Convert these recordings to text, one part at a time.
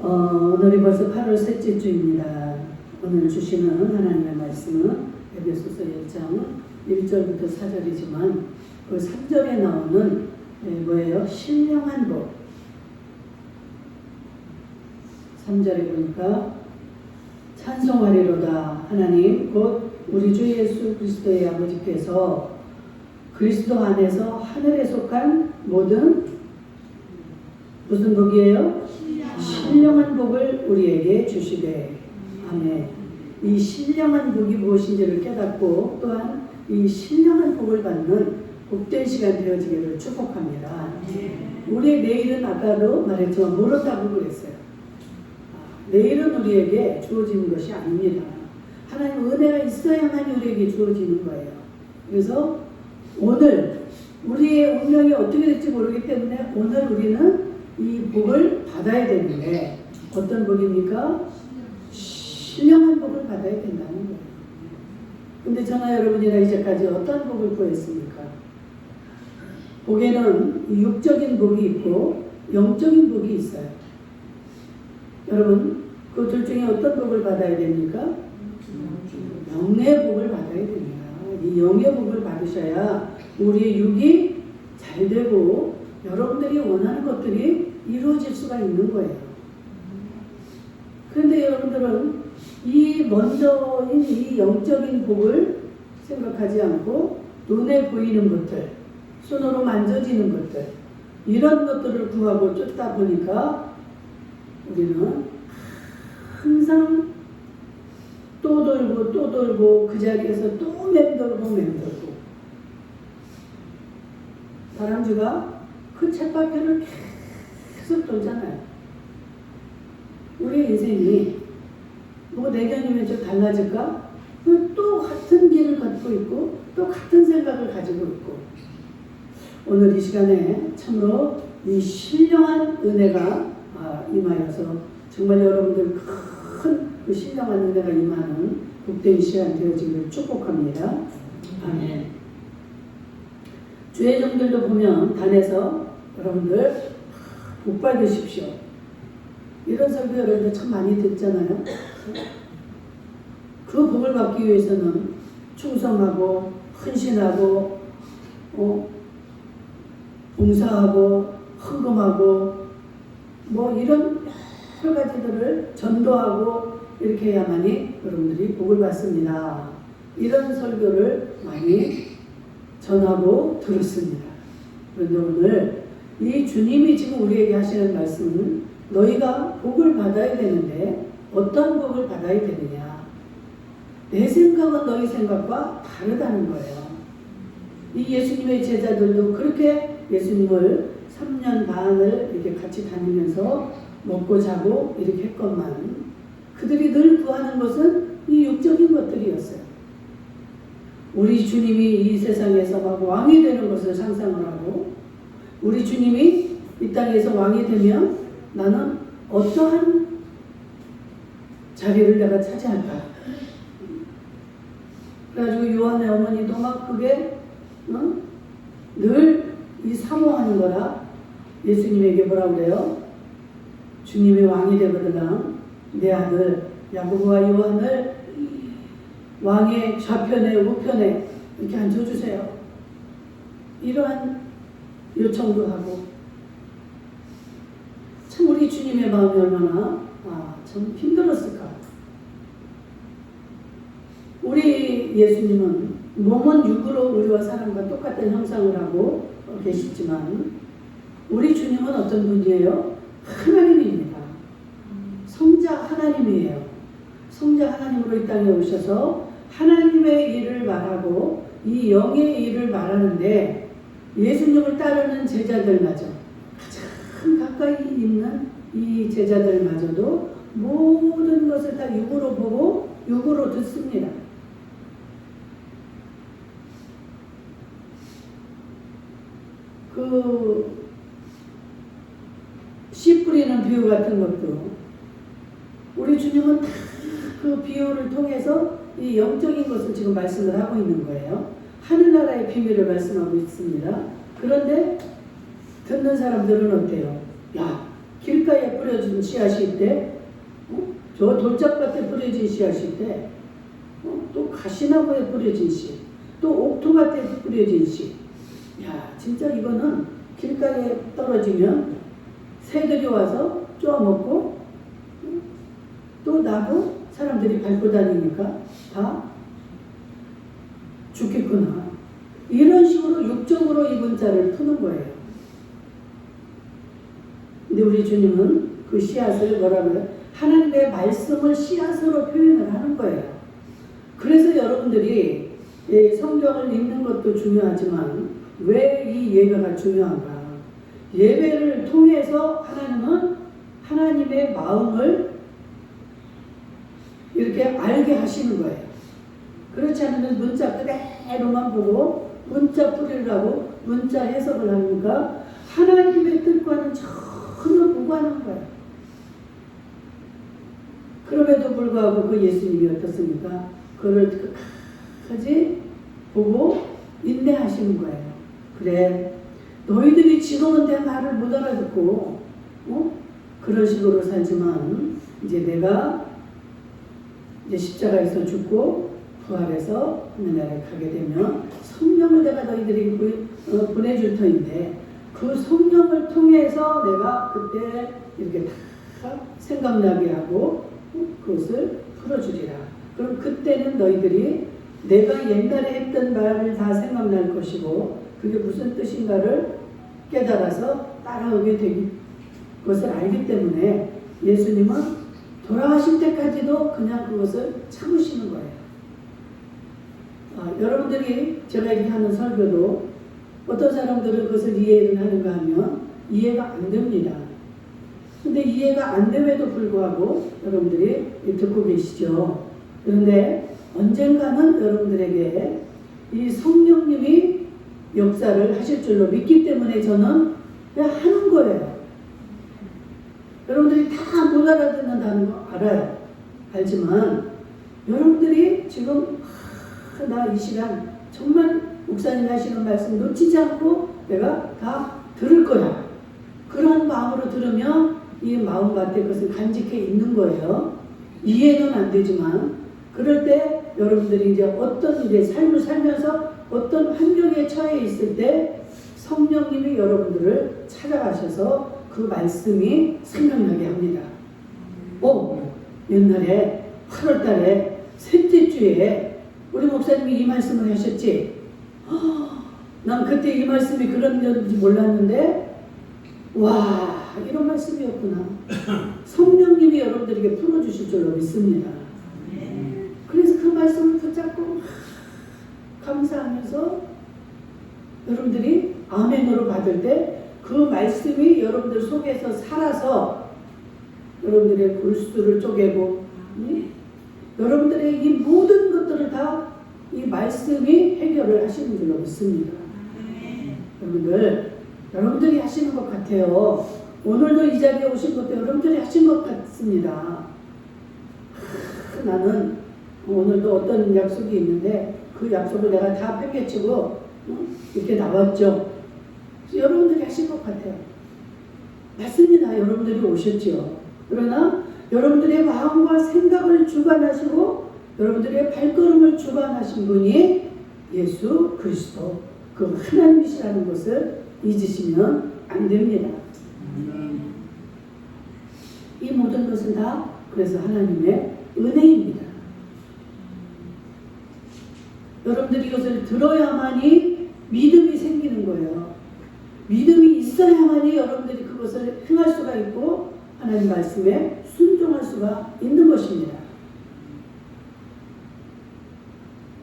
오늘이 벌써 8월 셋째 주입니다. 오늘 주시는 하나님의 말씀은 에베소서 1장 1절부터 4절이지만 그 3절에 나오는 뭐예요? 신령한 복. 3절에 보니까 찬송하리로다 하나님 곧 우리 주 예수 그리스도의 아버지께서 그리스도 안에서 하늘에 속한 모든 무슨 복이에요? 신령한 복을 우리에게 주시되. 아멘. 이 신령한 복이 무엇인지를 깨닫고 또한 이 신령한 복을 받는 복된 시간 되어지기를 축복합니다. 우리의 내일은 아까도 말했지만 모른다고 그랬어요. 내일은 우리에게 주어지는 것이 아닙니다. 하나님 은혜가 있어야만 우리에게 주어지는 거예요. 그래서 오늘 우리의 운명이 어떻게 될지 모르기 때문에 오늘 우리는 이 복을 받아야 되는데 어떤 복입니까? 신령한 복을 받아야 된다는 거예요. 근데 저나 여러분이나 이제까지 어떤 복을 구했습니까? 복에는 육적인 복이 있고 영적인 복이 있어요. 여러분 그 둘 중에 어떤 복을 받아야 됩니까? 영의 복을 받아야 됩니다. 이 영의 복을 받으셔야 우리의 육이 잘 되고 여러분들이 원하는 것들이 이루어질 수가 있는 거예요. 그런데 여러분들은 이 먼저인 이 영적인 복을 생각하지 않고 눈에 보이는 것들, 손으로 만져지는 것들, 이런 것들을 구하고 쫓다 보니까 우리는 항상 또 돌고 또 돌고 그 자리에서 또 맴돌고 다람쥐가 그 쳇바퀴를 계속 돌잖아요. 우리의 인생이 뭐 내년이면 좀 달라질까? 또 같은 길을 걷고 있고 또 같은 생각을 가지고 있고 오늘 이 시간에 참으로 이 신령한 은혜가 임하여서 정말 여러분들 큰 그 신령한 은혜가 임하는 복된 시간 되어지기를 축복합니다. 아멘. 주의 종들도 보면 단에서 여러분들 복 받으십시오. 이런 설교 여러분들 참 많이 듣잖아요. 그 복을 받기 위해서는 충성하고 헌신하고 봉사하고 헌금하고 뭐 이런 여러 가지들을 전도하고 이렇게 해야만이 여러분들이 복을 받습니다. 이런 설교를 많이 전하고 들었습니다. 그런데 오늘 이 주님이 지금 우리에게 하시는 말씀은 너희가 복을 받아야 되는데 어떤 복을 받아야 되느냐. 내 생각은 너희 생각과 다르다는 거예요. 이 예수님의 제자들도 그렇게 예수님을 3년 반을 이렇게 같이 다니면서 먹고 자고 이렇게 했건만 그들이 늘 구하는 것은 이 육적인 것들이었어요. 우리 주님이 이 세상에서 막 왕이 되는 것을 상상을 하고 우리 주님이 이 땅에서 왕이 되면 나는 어떠한 자리를 내가 차지할까? 그래가지고 요한의 어머니도 막 그게 늘 이 사모하는 거라 예수님에게 뭐라고 그래요? 주님이 왕이 되거든 내 아들 야고보와 요한을 왕의 좌편에 우편에 이렇게 앉혀주세요. 이러한 요청도 하고 참 우리 주님의 마음이 얼마나 참 힘들었을까. 우리 예수님은 몸은 육으로 우리와 사람과 똑같은 형상을 하고 계시지만 우리 주님은 어떤 분이에요? 하나님입니다. 성자 하나님이에요. 성자 하나님으로 이 땅에 오셔서 하나님의 일을 말하고 이 영의 일을 말하는데 예수님을 따르는 제자들마저 가장 가까이 있는 이 제자들마저도 모든 것을 다 육으로 보고 육으로 듣습니다. 그 씨 뿌리는 비유 같은 것도 우리 주님은 다 그 비유를 통해서 이 영적인 것을 지금 말씀을 하고 있는 거예요. 하늘나라의 비밀을 말씀하고 있습니다. 그런데 듣는 사람들은 어때요? 야, 길가에 뿌려진 씨앗이 있대. 저 돌짝밭에 뿌려진 씨앗이 있대. 또 가시나무에 뿌려진 씨, 또 옥토밭에 뿌려진 씨. 야, 진짜 이거는 길가에 떨어지면 새들이 와서 쪼아먹고 또 나도 사람들이 밟고 다니니까 다 죽겠구나. 이런 식으로 육적으로 이 문자를 푸는 거예요. 근데 우리 주님은 그 씨앗을 뭐라고 해요? 하나님의 말씀을 씨앗으로 표현을 하는 거예요. 그래서 여러분들이 성경을 읽는 것도 중요하지만 왜 이 예배가 중요한가? 예배를 통해서 하나님은 하나님의 마음을 이렇게 알게 하시는 거예요. 그렇지 않으면 문자 그대로만 보고 문자 풀이를 하고 문자 해석을 하니까 하나님의 뜻과는 전혀 무관한 거예요. 그럼에도 불구하고 그 예수님이 어떻습니까? 그걸 끝까지 보고 인내하시는 거예요. 그래, 너희들이 지금은 내 말을 못 알아듣고 그런 식으로 살지만 이제 내가 이제 십자가에서 죽고 부활해서 하늘나라에 가게 되면 성령을 내가 너희들이 보내줄 터인데 그 성령을 통해서 내가 그때 이렇게 다 생각나게 하고 그것을 풀어주리라. 그럼 그때는 너희들이 내가 옛날에 했던 말을 다 생각날 것이고 그게 무슨 뜻인가를 깨달아서 따라오게 될 것을 알기 때문에 예수님은 돌아가실 때까지도 그냥 그것을 참으시는 거예요. 여러분들이 제가 이렇게 하는 설교도 어떤 사람들은 그것을 이해를 하는가 하면 이해가 안 됩니다. 근데 이해가 안 됨에도 불구하고 여러분들이 듣고 계시죠. 그런데 언젠가는 여러분들에게 이 성령님이 역사를 하실 줄로 믿기 때문에 저는 그냥 하는 거예요. 여러분들이 다 못 알아듣는다는 거 알아요. 알지만 여러분들이 지금 나 이 시간 정말 목사님 하시는 말씀 놓치지 않고 내가 다 들을 거야. 그런 마음으로 들으면 이 마음 같은 것은 간직해 있는 거예요. 이해는 안 되지만 그럴 때 여러분들이 이제 어떤 이제 삶을 살면서 어떤 환경에 처해 있을 때 성령님이 여러분들을 찾아가셔서 그 말씀이 생각나게 합니다. 옛날에 8월 달에 셋째 주에 우리 목사님이 이 말씀을 하셨지. 난 그때 이 말씀이 그런 건지 몰랐는데 와, 이런 말씀이었구나. 성령님이 여러분들에게 풀어주실 줄로 믿습니다. 그래서 그 말씀을 붙잡고 감사하면서 여러분들이 아멘으로 받을 때 그 말씀이 여러분들 속에서 살아서 여러분들의 골수를 쪼개고 여러분들의 이 모든 것들을 다 이 말씀이 해결을 하시는 줄로 믿습니다. 여러분들이 하시는 것 같아요. 오늘도 이 자리에 오신 것도 여러분들이 하신 것 같습니다. 나는 오늘도 어떤 약속이 있는데 그 약속을 내가 다 팽개치고 이렇게 나왔죠. 여러분들이 하신 것 같아요. 맞습니다. 여러분들이 오셨죠. 그러나 여러분들의 마음과 생각을 주관하시고 여러분들의 발걸음을 주관하신 분이 예수 그리스도 그 하나님이시라는 것을 잊으시면 안 됩니다. 이 모든 것은 다 그래서 하나님의 은혜입니다. 여러분들이 이것을 들어야만이 믿음이 생기는 거예요. 믿음이 있어야만이 여러분들이 그것을 행할 수가 있고 하나님 말씀에 순종할 수가 있는 것입니다.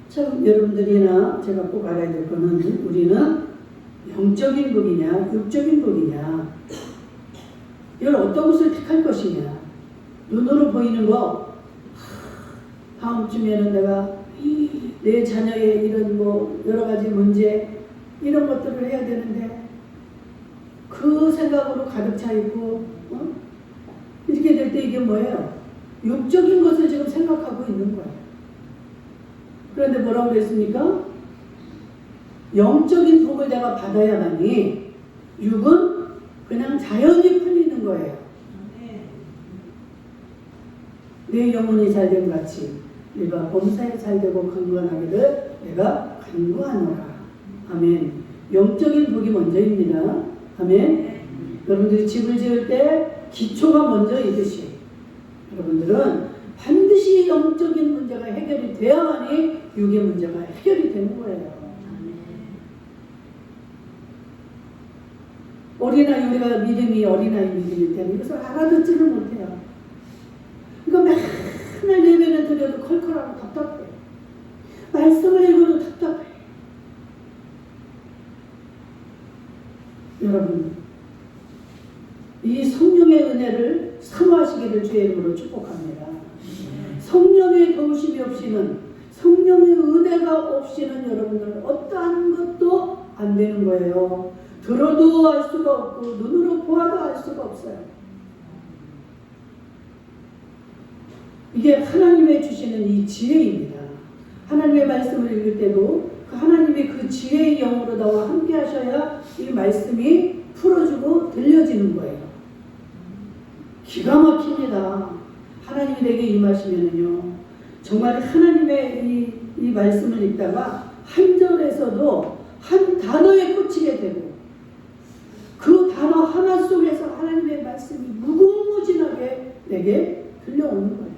참 여러분들이나 제가 꼭 알아야 될 거는 우리는 영적인 복이냐 육적인 복이냐 이걸 어떤 것을 택할 것이냐. 눈으로 보이는 거 다음 주면은 내가 내 자녀의 이런 뭐 여러 가지 문제 이런 것들을 해야 되는데 그 생각으로 가득 차 있고 이렇게 될 때 이게 뭐예요? 육적인 것을 지금 생각하고 있는 거예요. 그런데 뭐라고 그랬습니까? 영적인 복을 내가 받아야만이 육은 그냥 자연히 풀리는 거예요. 내 영혼이 잘됨 같이 내가 범사에 잘되고 강건하기를 내가 간구하노라. 아멘. 영적인 복이 먼저입니다. 아멘. 여러분들이 집을 지을 때 기초가 먼저이듯이 여러분들은 반드시 영적인 문제가 해결이 돼야만이 육의 문제가 해결이 되는 거예요. 어린아이, 우리가 믿음이 어린아이 믿음일 때는 이것을 알아듣지를 못해요. 그러니까 맨날 예배를 드려도 컬컬하고 답답해. 말씀을 읽어도 답답해. 여러분, 이 성령의 은혜를 사모하시기를 주의 이름으로 축복합니다. 성령의 도우심이 없이는, 성령의 은혜가 없이는 여러분들은 어떠한 것도 안 되는 거예요. 들어도 알 수가 없고 눈으로 보아도 알 수가 없어요. 이게 하나님의 주시는 이 지혜입니다. 하나님의 말씀을 읽을 때도 그 하나님의 그 지혜의 영으로 나와 함께 하셔야 이 말씀이 풀어주고 들려지는 거예요. 기가 막힙니다. 하나님이 내게 임하시면은요, 정말 하나님의 이 말씀을 읽다가 한 절에서도 한 단어에 꽂히게 되고 그 단어 하나 속에서 하나님의 말씀이 무궁무진하게 내게 들려오는 거예요.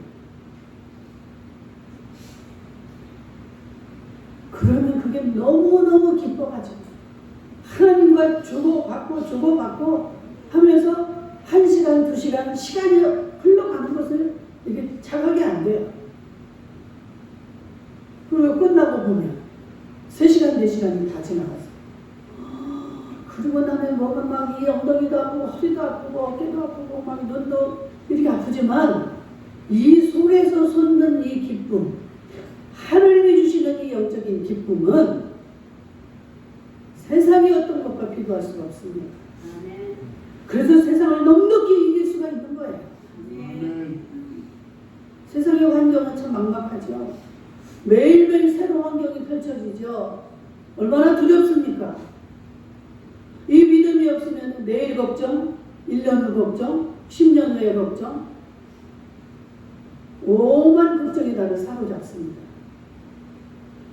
그러면 그게 너무너무 기뻐가지고 하나님과 주고받고 하면서 1시간, 2시간 시간이 흘러가는 것을 이게 자각이 안 돼요. 그리고 끝나고 보면 3시간, 4시간이 다 지나갔어요. 그리고 나면 뭐가 막 이 엉덩이도 아프고 허리도 아프고 어깨도 아프고 막 눈도 이렇게 아프지만 이 속에서 솟는 이 기쁨, 하나님이 주시는 이 영적인 기쁨은 세상의 어떤 것과 비교할 수가 없습니다. 그래서 세상을 넉넉히 이길 수가 있는 거예요. 세상의 환경은 참 막막하죠. 매일매일 새로운 환경이 펼쳐지죠. 얼마나 두렵습니까? 이 믿음이 없으면 내일 걱정, 1년 후 걱정, 10년 후에 걱정, 오만 걱정이 나를 사로잡습니다.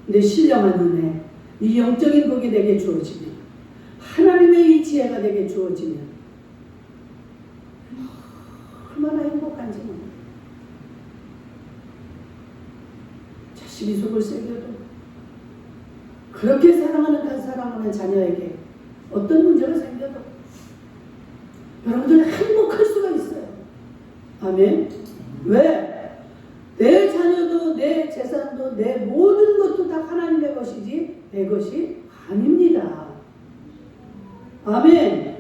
근데 신령한 은혜, 이 영적인 복이 내게 주어지면, 하나님의 이 지혜가 내게 주어지면 얼마나 행복한지 모릅니다. 자식이 속을 새겨도 그렇게 사랑하는 자녀에게 어떤 문제가 생겨도 여러분들은 행복할 수가 있어요. 아멘. 왜? 내 자녀도 내 재산도 내 모든 것도 다 하나님의 것이지 내 것이 아닙니다. 아멘.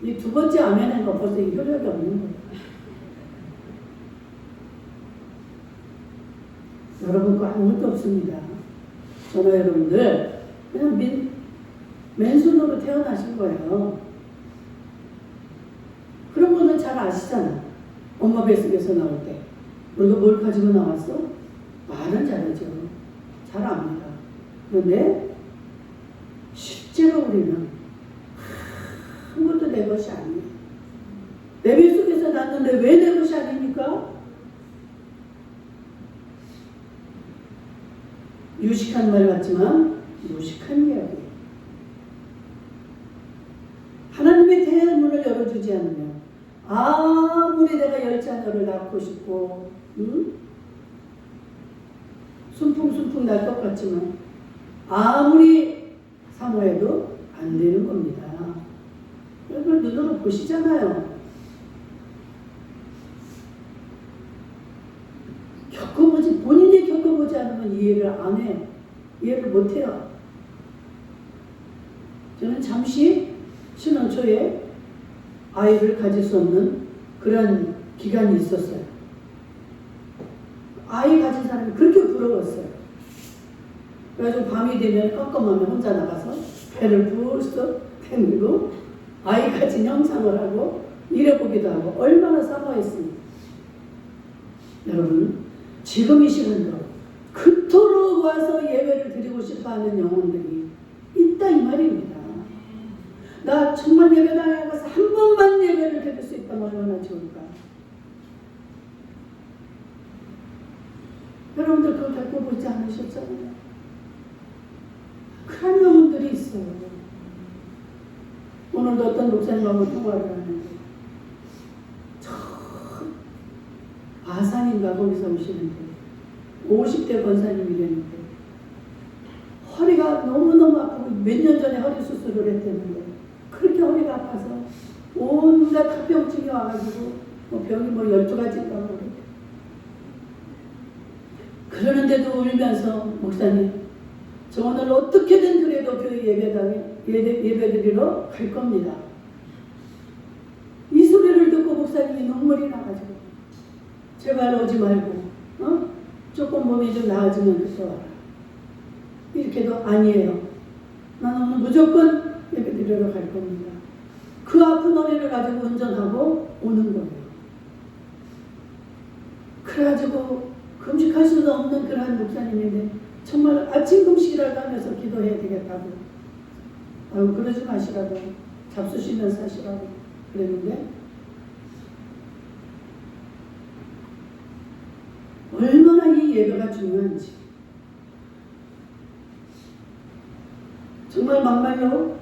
이 두 번째 아멘은 거 벌써 이 효력이 없는 거예요. 여러분 거 아무것도 없습니다. 저는 여러분들 그냥 맨손으로 태어나신 거예요. 그런 거는 잘 아시잖아. 엄마 뱃속에서 나올 때 우리가 뭘 가지고 나왔어? 말은 잘하죠. 잘 압니다. 그런데 실제로 우리는 아무것도 내 것이 아니에요. 내 뱃속에서 났는데 왜 내 것이 아닙니까? 유식한 말 같지만 무식한 이야기예요. 하나님의 대문을 열어주지 않으면 아무리 내가 10자녀를 낳고 싶고 순풍순풍 날 것 같지만 아무리 사모해도 안 되는 겁니다. 이걸 눈으로 보시잖아요. 본인이 겪어보지 않으면 이해를 안 해요. 이해를 못 해요. 저는 잠시 신혼 초에 아이를 가질 수 없는 그런 기간이 있었어요. 아이 가진 사람이 그렇게 부러웠어요. 그래가지고 밤이 되면 깜깜하면 혼자 나가서 배를 불쑥 댕기고 아이 가진 형상을 하고 일해보기도 하고 얼마나 사모했습니까? 여러분, 지금 이 시간도 그토록 와서 예배를 드리고 싶어하는 영혼들이 있다 이 말입니다. 나 정말 예배당에 가서 한 번만 예배를 드릴 수 있다면 얼마나 좋을까. 여러분들 그걸 겪어보지 않으셨잖아요. 그런 영혼들이 있어요. 오늘도 어떤 목사님하고 통화를 하는데 저 아산인가 거기서 오시는데 50대 권사님이랬는데 허리가 너무너무 아프고 몇 년 전에 허리 수술을 했다는데 그렇게 허리가 아파서 온갖 합병증이 와가지고 뭐 병이 뭐 12가지인가 그러고 그러는데도 울면서 목사님 저 오늘 어떻게든 그래도 교회 예배드리러 갈 겁니다. 이 소리를 듣고 목사님이 눈물이 나가지고 제발 오지 말고 조금 몸이 좀 나아지면 그때 와라. 이렇게도 아니에요. 나는 오늘 무조건 예배드리러 갈 겁니다. 그 아픈 허리를 가지고 운전하고 오는 거예요. 그래가지고 금식할 수도 없는 그러한 목사님인데 정말 아침 금식이라도 하면서 기도해야 되겠다고 아유 그러지 마시라고 잡수시면서 하시라고 그랬는데 얼마나 이 예배가 중요한지 정말 막말로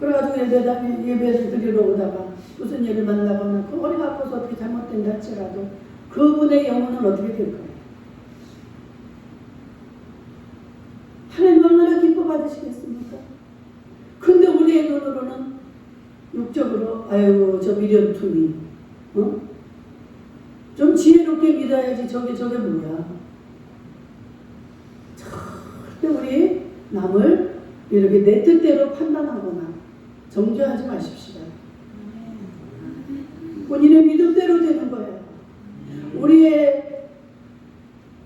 그래가지고 예배를 드리러 오다가 무슨 예를 만나거나 그 허리가 아파서 어떻게 잘못된다 할지라도 그분의 영혼은 어떻게 될까요? 하나님 얼마나 기뻐 받으시겠습니까? 근데 우리의 눈으로는 육적으로 아이고 저 미련투이 좀 지혜롭게 믿어야지 저게 뭐야. 절대 우리 남을 이렇게 내 뜻대로 판단하거나 정죄하지 마십시다. 본인의 믿음대로 되는 거예요. 우리의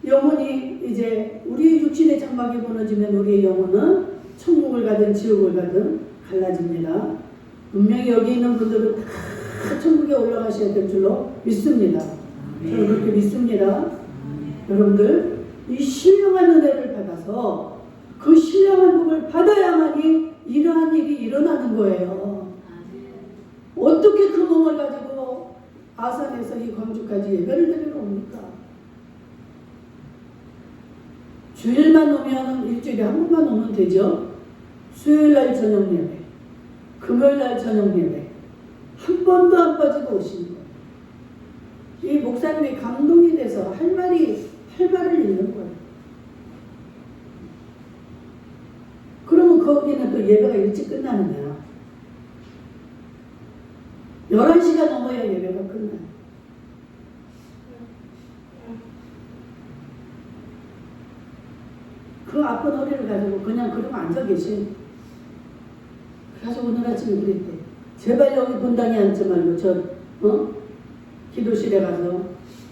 영혼이 이제 우리의 육신의 장막이 무너지면 우리의 영혼은 천국을 가든 지옥을 가든 갈라집니다. 분명히 여기 있는 분들은 다 천국에 올라가셔야 될 줄로 믿습니다. 저는 그렇게 믿습니다. 여러분들 이 신령한 은혜를 받아서 그 신령한 복을 받아야만이 이러한 일이 일어나는 거예요. 어떻게 그 몸을 가지고 아산에서 이 광주까지 예배를 드리러 옵니까? 주일만 오면 일주일에 한 번만 오면 되죠. 수요일날 저녁 예배, 금요일날 저녁 예배 한 번도 안 빠지고 오시는 거예요. 이 목사님이 감동이 돼서 할 말을 잃는 거예요. 그러면 거기는 또 예배가 일찍 끝나느냐? 11시가 넘어야 예배가 끝나요. 그 아픈 허리를 가지고 그냥 그러고 앉아 계신. 그래서 오늘 아침에 그랬대. 제발 여기 본당에 앉지 말고 기도실에 가서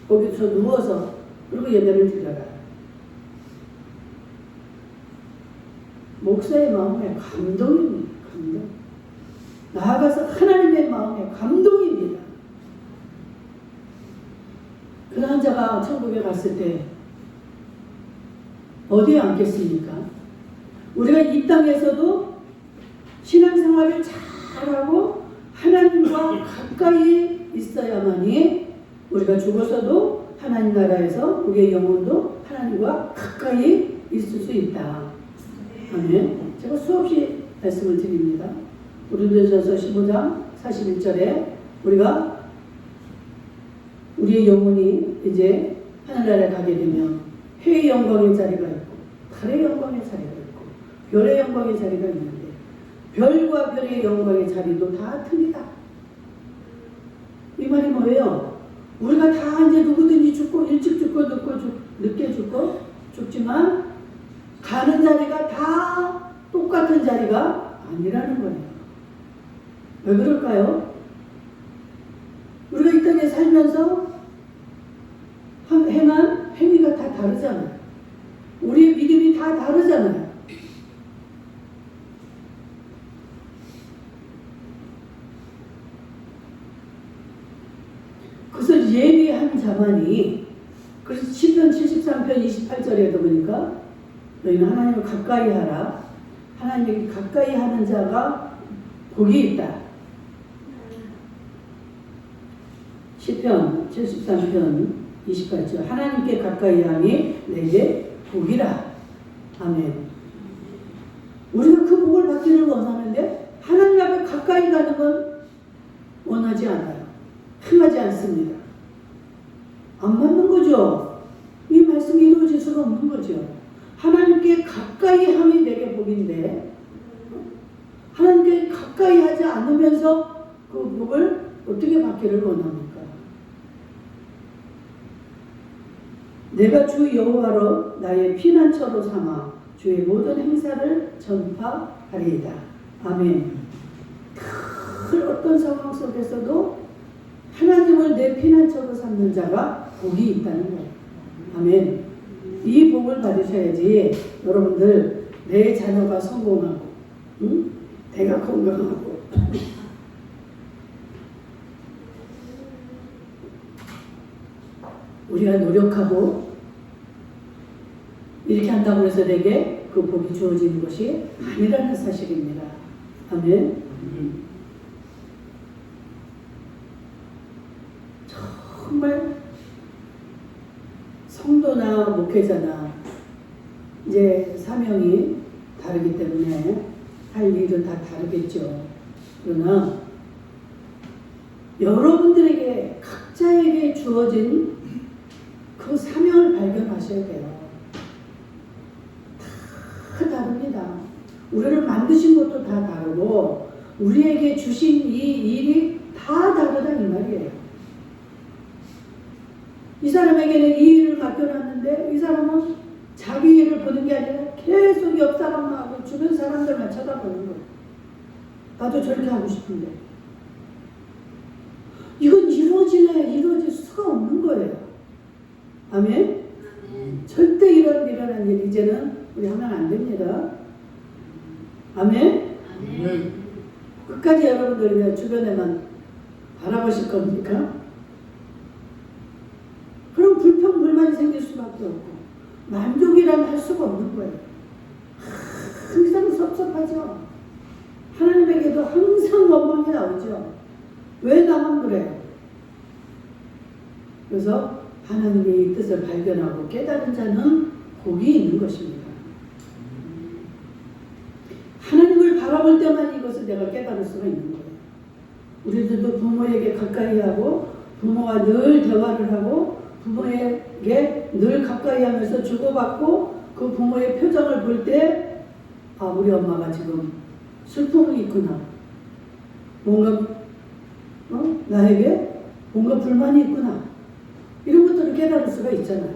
거기서 누워서 그리고 예배를 드려라. 목사의 마음에 감동입니다. 감동. 나아가서 하나님의 마음에 감동입니다. 그런 자가 천국에 갔을 때 어디에 앉겠습니까? 우리가 이 땅에서도 신앙생활을 잘하고 하나님과 가까이 있어야만이 우리가 죽어서도 하나님 나라에서 우리의 영혼도 하나님과 가까이 있을 수 있다. 아멘. 제가 수없이 말씀을 드립니다. 고린도전서 15장 41절에 우리의 영혼이 이제 하늘나라에 가게 되면 해의 영광의 자리가 있고 달의 영광의 자리가 있고 별의 영광의 자리가 있는데 별과 별의 영광의 자리도 다 틀리다. 이 말이 뭐예요? 우리가 다 이제 누구든지 죽고 일찍 죽고 늦게 죽고 죽지만 가는 자리가 다 똑같은 자리가 아니라는 거예요. 왜 그럴까요? 우리가 이 땅에 살면서 행한 행위가 다 다르잖아요. 우리의 믿음이 다 다르잖아요. 그래서 예비한 자만이 그래서 시편 73편 28절에도 보니까 너희는 하나님을 가까이 하라. 하나님을 가까이 하는 자가 복이 있다. 시편 73편 28절. 하나님께 가까이 함이 내게 복이라. 아멘. 우리가 그 복을 받기를 원하는데 하나님 앞에 가까이 가는 건 원하지 않아요. 행하지 않습니다. 안 맞는 거죠. 이 말씀이 이루어질 수가 없는 거죠. 하나님께 가까이 함이 내게 복인데 하나님께 가까이 하지 않으면서 그 복을 어떻게 받기를 원합니까? 내가 주 여호와로 나의 피난처로 삼아 주의 모든 행사를 전파하리이다. 아멘. 큰 어떤 상황 속에서도 하나님을 내 피난처로 삼는 자가 복이 있다는 거예요. 아멘. 이 복을 받으셔야지 여러분들 내 자녀가 성공하고, 응? 내가 건강하고, 우리가 노력하고 이렇게 한다고 해서 내게 그 복이 주어지는 것이 아니라는 사실입니다. 아멘. 정말 성도나 목회자나 이제 사명이 다르기 때문에 할 일은 다 다르겠죠. 그러나 여러분들에게 각자에게 주어진 그 사명을 발견하셔야 돼요. 다 다릅니다. 우리를 만드신 것도 다 다르고 우리에게 주신 이 일이 다 다르다 이 말이에요. 이 사람에게는 이 일을 맡겨놨는데 이 사람은 자기 일을 보는 게 아니라 계속 옆 사람만 하고 주변 사람들만 쳐다보는 거예요. 나도 저렇게 하고 싶은데 이건 이루어질 수가 없는 거예요. 아멘? 절대 일어난 일 이제는 우리 하면 안 됩니다. 아멘? 끝까지 여러분들이 주변에만 바라보실 겁니까? 그럼 불평불만이 생길 수밖에 없고 만족이라면 할 수가 없는 거예요. 항상 섭섭하죠. 하나님에게도 항상 원망이 나오죠. 왜 나만 그래요? 그래서 하나님의 이 뜻을 발견하고 깨달은 자는 복이 있는 것입니다. 하나님을 바라볼 때만 이것을 내가 깨달을 수가 있는 거예요. 우리들도 부모에게 가까이 하고 부모와 늘 대화를 하고 부모에게 늘 가까이 하면서 주고받고 그 부모의 표정을 볼 때 아, 우리 엄마가 지금 슬픔이 있구나. 뭔가 나에게 뭔가 불만이 있구나. 이런 것들을 깨달을 수가 있잖아요.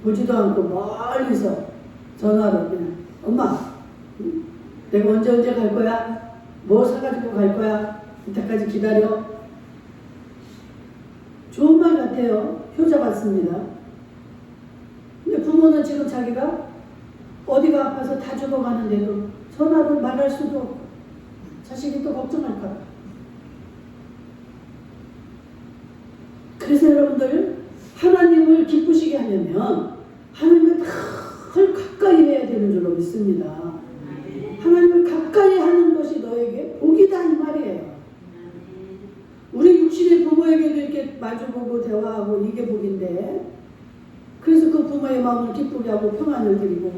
보지도 않고 멀리서 전화로 그냥 엄마 내가 언제 갈 거야? 뭐 사가지고 갈 거야? 이때까지 기다려. 좋은 말 같아요. 효자 같습니다. 근데 부모는 지금 자기가 어디가 아파서 다 죽어가는데도 전화로 말할 수도 없고 자식이 또 걱정할까 봐. 그래서 여러분들 하나님을 기쁘시게 하려면 하나님을 늘 가까이 해야 되는 줄로 믿습니다. 하나님을 가까이 하는 것이 너에게 복이다 이 말이에요. 우리 육신의 부모에게도 이렇게 마주보고 대화하고 이게 복인데 그래서 그 부모의 마음을 기쁘게 하고 평안을 드리고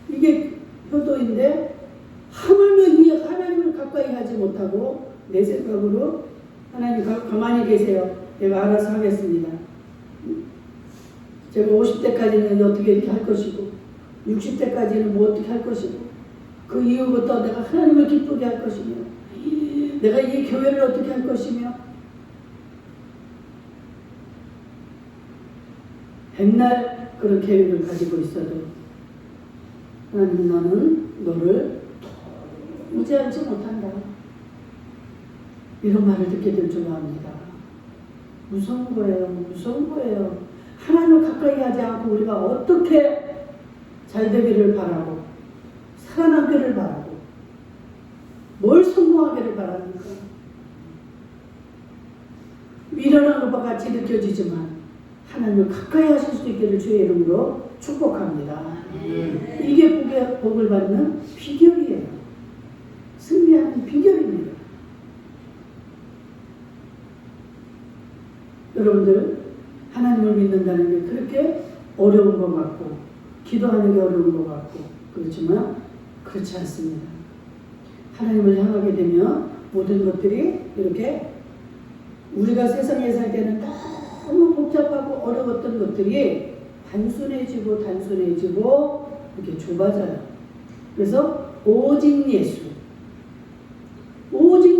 이게 효도인데 하물며 이 하나님을 가까이 하지 못하고 내 생각으로 하나님 가만히 계세요. 내가 알아서 하겠습니다. 제가 50대까지는 어떻게 이렇게 할 것이고 60대까지는 뭐 어떻게 할 것이고 그 이후부터 내가 하나님을 기쁘게 할 것이며 내가 이 교회를 어떻게 할 것이며 백날 그런 계획을 가지고 있어도 하나님 나는 너를 도무지 알지 못한다. 이런 말을 듣게 될 줄 압니다. 무서운 거예요. 무서운 거예요. 하나님을 가까이 하지 않고 우리가 어떻게 잘 되기를 바라고 살아남기를 바라고 뭘 성공하기를 바랍니까? 미련한 것과 같이 느껴지지만 하나님을 가까이 하실 수 있기를 주의 이름으로 축복합니다. 이게 복을 받는 비결이에요. 승리하는 비결입니다. 여러분들 하나님 하나님을 믿는다는 게 그렇게 어려운 것 같고 기도하는 게 어려운 것 같고 그렇지만 그렇지 않습니다. 하나님을 향하게 되면 모든 것들이 이렇게 우리가 세상에 살 때는 너무 복잡하고 어려웠던 것들이 단순해지고 이렇게 좁아져요. 그래서 오직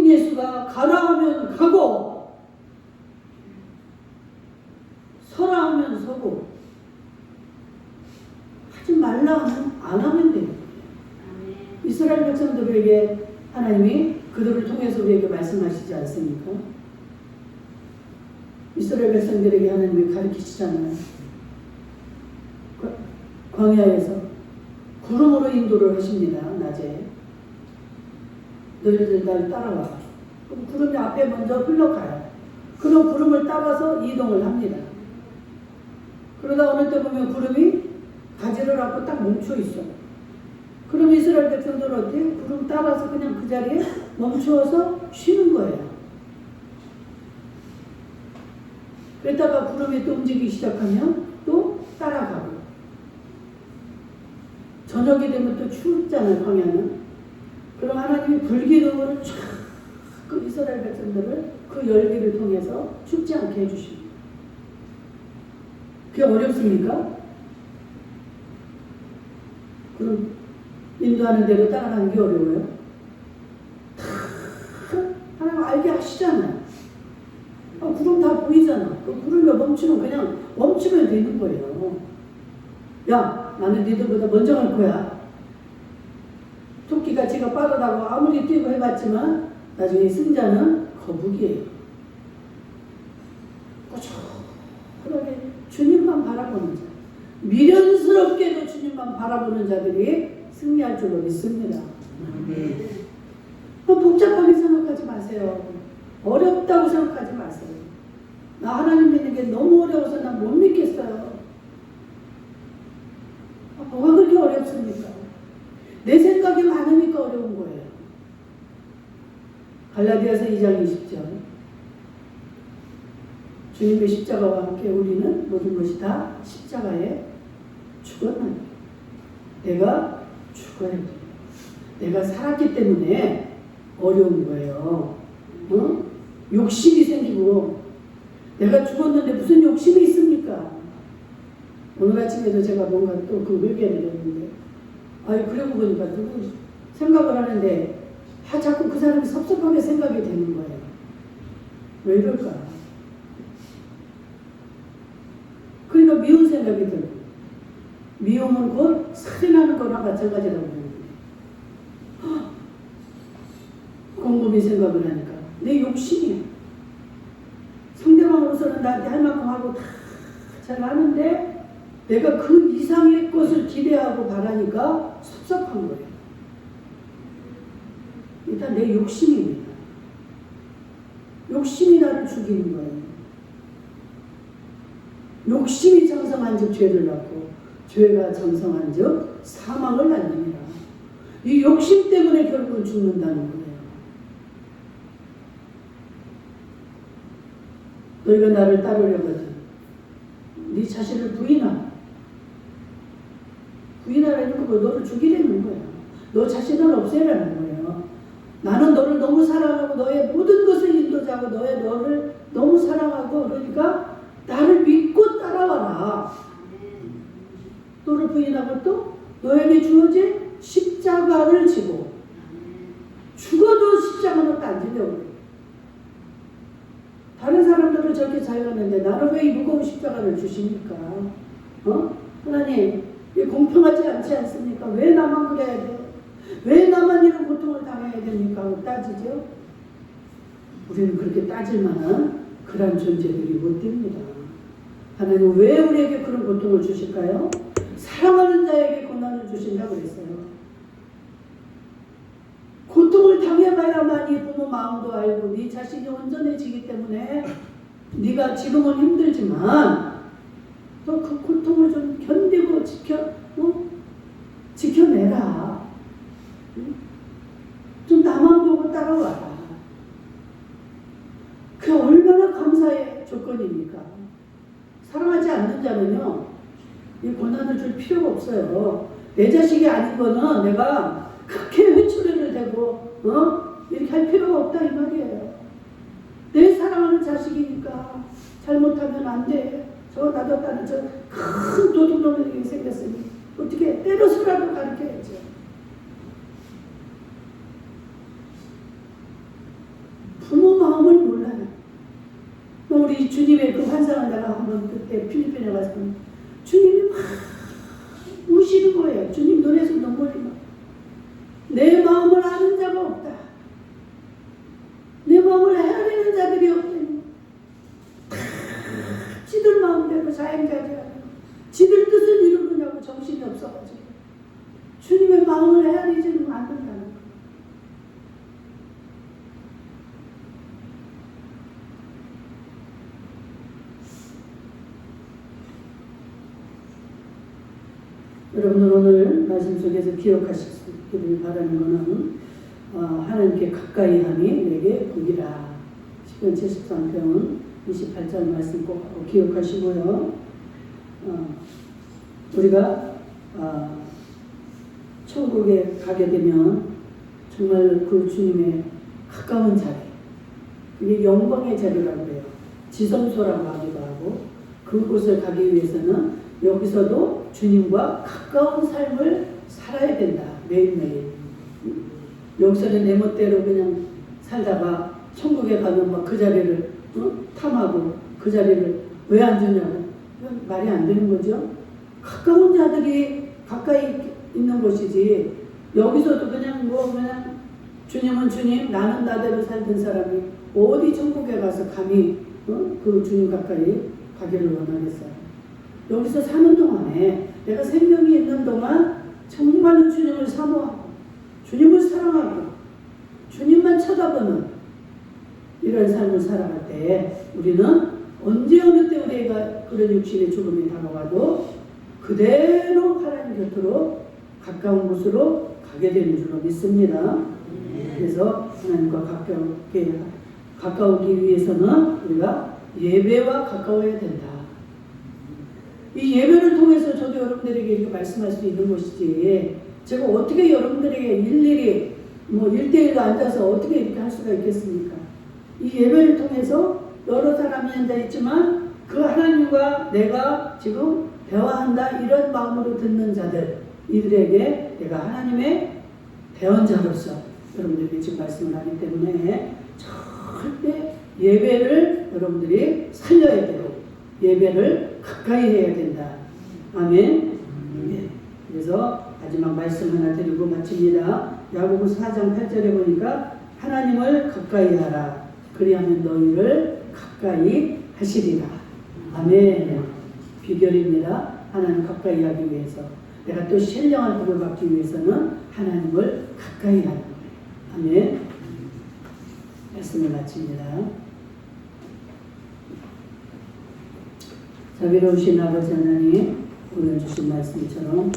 예수가 가라 하면 가고 서라 하면 서고 하지 말라 하면 안 하면 돼요. 이스라엘 백성들에게 하나님이 그들을 통해서 우리에게 말씀하시지 않습니까? 이스라엘 백성들에게 하나님이 가르치시잖아요. 광야에서 구름으로 인도를 하십니다. 낮에 너희들 날 따라와. 그럼 구름이 앞에 먼저 흘러가요. 그럼 구름을 따라서 이동을 합니다. 그러다 어느 때 보면 구름이 가지를 않고 딱 멈춰 있어. 그럼 이스라엘 백성들은 어때요? 구름 따라서 그냥 그 자리에 멈추어서 쉬는 거예요. 그러다가 구름이 또 움직이기 시작하면 또 따라가고. 저녁이 되면 또 춥잖아요, 광야는. 그럼 하나님이 불기둥으로 쫙 그 이스라엘 백성들을 그 열기를 통해서 춥지 않게 해주십니다. 그게 어렵습니까? 그럼 인도하는 대로 따라가는 게 어려워요? 하나님 알게 하시잖아요. 구름 다 보이잖아. 그 구름이 멈추면 그냥 멈추면 되는 거예요. 야, 나는 니들보다 먼저 갈 거야. 토끼가 지가 빠르다고 아무리 뛰고 해봤지만 나중에 승자는 거북이에요. 꾸준하게 주님만 바라보는 자, 미련스럽게도 주님만 바라보는 자들이 승리할 줄로 믿습니다. 복잡하게 생각하지 마세요. 어렵다고 생각하지 마세요. 나 하나님 믿는 게 너무 어려워서 난 못 믿겠어요. 뭐가 그렇게 어렵습니까? 내 생각이 많으니까 어려운 거예요. 갈라디아서 2장 20절. 주님의 십자가와 함께 우리는 모든 것이 다 십자가에 죽었나니. 내가 죽어야 돼. 내가 살았기 때문에 어려운 거예요. 욕심이 생기고 내가 죽었는데 무슨 욕심이 있습니까? 오늘 아침에도 제가 뭔가 또 그 회개를 했는데 그러고 보니까 누구 생각을 하는데 자꾸 그 사람이 섭섭하게 생각이 되는 거예요. 왜 이럴까? 그러니까 미운 생각이 들고 미움은 곧 살인하는 거나 마찬가지라고 하는데 곰곰이 생각을 하니까 내 욕심이야. 상대방으로서는 나한테 할 만큼 하고 다 잘 하는데 내가 그 이상의 것을 기대하고 바라니까 섭섭한 거예요. 일단 내 욕심입니다. 욕심이 나를 죽이는 거예요. 욕심이 장성한 즉 죄를 낳고 죄가 장성한 즉 사망을 낳느니라. 이 욕심 때문에 결국은 죽는다는 거예요. 너희가 나를 따르려거든 네 자신을 부인하라는 거 너를 죽이려는 거야. 너 자신을 없애라는 거예요. 나는 너를 너무 사랑하고 너의 모든 것을 인도자고 너를 너무 사랑하고 그러니까 나를 믿고 따라와라. 너를 부인하고 또 너에게 주어진 십자가를 지고 죽어도 십자가는 또 안 지려고. 다른 사람들은 저렇게 잘 가는데 나는 왜 이 무거운 십자가를 주십니까? 하나님, 이게 공평하지 않지 않습니까? 왜 나만 그래야 돼요? 왜 나만 이런 고통을 당해야 됩니까? 하고 따지죠? 우리는 그렇게 따질 만한 그런 존재들이 못 됩니다. 하나님 왜 우리에게 그런 고통을 주실까요? 사랑하는 자에게 고난을 주신다고 그랬어요. 고통을 당해봐야만 이 부모 마음도 알고 네 자신이 온전해지기 때문에 네가 지금은 힘들지만 또 그 고통을 좀 견디고 지켜내라. 좀 나만 보고 따라와라. 그게 얼마나 감사의 조건입니까? 사랑하지 자녀는요, 이 고난을 줄 필요가 없어요. 내 자식이 아닌 거는 내가 그렇게 회초리를 대고 이렇게 할 필요가 없다 이 말이에요. 내 사랑하는 자식이니까 잘못하면 안 돼. 저 놔뒀다는 저 큰 도둑놈이 생겼으니 어떻게 때려서라도 가르쳐야죠. 부모 마음을 몰라요. 우리 주님의 그 환상을 내가 한번 그때 필리핀에 가서 주님이 막 우시는 거예요. 주님 눈에서 눈물이 막. 내 마음을 아는 자가 없다. 내 마음을 헤아리는 자들이 없다니. 지들 마음대로 자행자재하고 지들 뜻을 이루느냐고 정신이 없어가지고 주님의 마음을 헤아리지는 않는다는 거예요. 여러분들 오늘 말씀 속에서 기억하실 수 있기를 바라는 것은 하나님께 가까이 함이 내게 복이라. 시편 73편 28절 말씀 꼭 기억하시고요. 우리가 천국에 가게 되면 정말 그 주님의 가까운 자리, 그게 영광의 자리라고 해요. 지성소라고 하기도 하고, 그곳을 가기 위해서는 여기서도 주님과 가까운 삶을 살아야 된다. 매일매일. 여기서는 내 멋대로 그냥 살다가 천국에 가면 막 그 자리를 탐하고 그 자리를 왜 안 주냐고. 말이 안 되는 거죠. 가까운 자들이 가까이 있는 곳이지. 여기서도 그냥 그냥 주님은 주님, 나는 나대로 살던 사람이 어디 천국에 가서 감히 그 주님 가까이 가기를 원하겠어요. 여기서 사는 동안에 내가 생명이 있는 동안 정말로 주님을 사모하고 주님을 사랑하고 주님만 쳐다보는 이런 삶을 살아갈 때 우리는 언제 어느 때 우리가 그런 육신의 죽음이 다가와도 그대로 하나님 곁으로 가까운 곳으로 가게 되는 줄로 믿습니다. 그래서 하나님과 가까우기 위해서는 우리가 예배와 가까워야 된다. 이 예배를 통해서 저도 여러분들에게 이렇게 말씀할 수 있는 것이지, 제가 어떻게 여러분들에게 일일이 1대1로 앉아서 어떻게 이렇게 할 수가 있겠습니까? 이 예배를 통해서 여러 사람이 앉아있지만 그 하나님과 내가 지금 대화한다 이런 마음으로 듣는 자들, 이들에게 내가 하나님의 대언자로서 여러분들에게 지금 말씀을 하기 때문에 절대 예배를 여러분들이 살려야 되고 예배를 가까이 해야 된다. 아멘. 네. 그래서 마지막 말씀 하나 드리고 마칩니다. 야고보서 4장 8절에 보니까 하나님을 가까이 하라. 그리하면 너희를 가까이 하시리라. 아멘. 비결입니다. 하나님 가까이 하기 위해서, 내가 또 신령한 복을 받기 위해서는 하나님을 가까이 하는 거예요. 아멘. 말씀을 마칩니다. 자비로우신 아버지 하나님, 오늘 주신 말씀처럼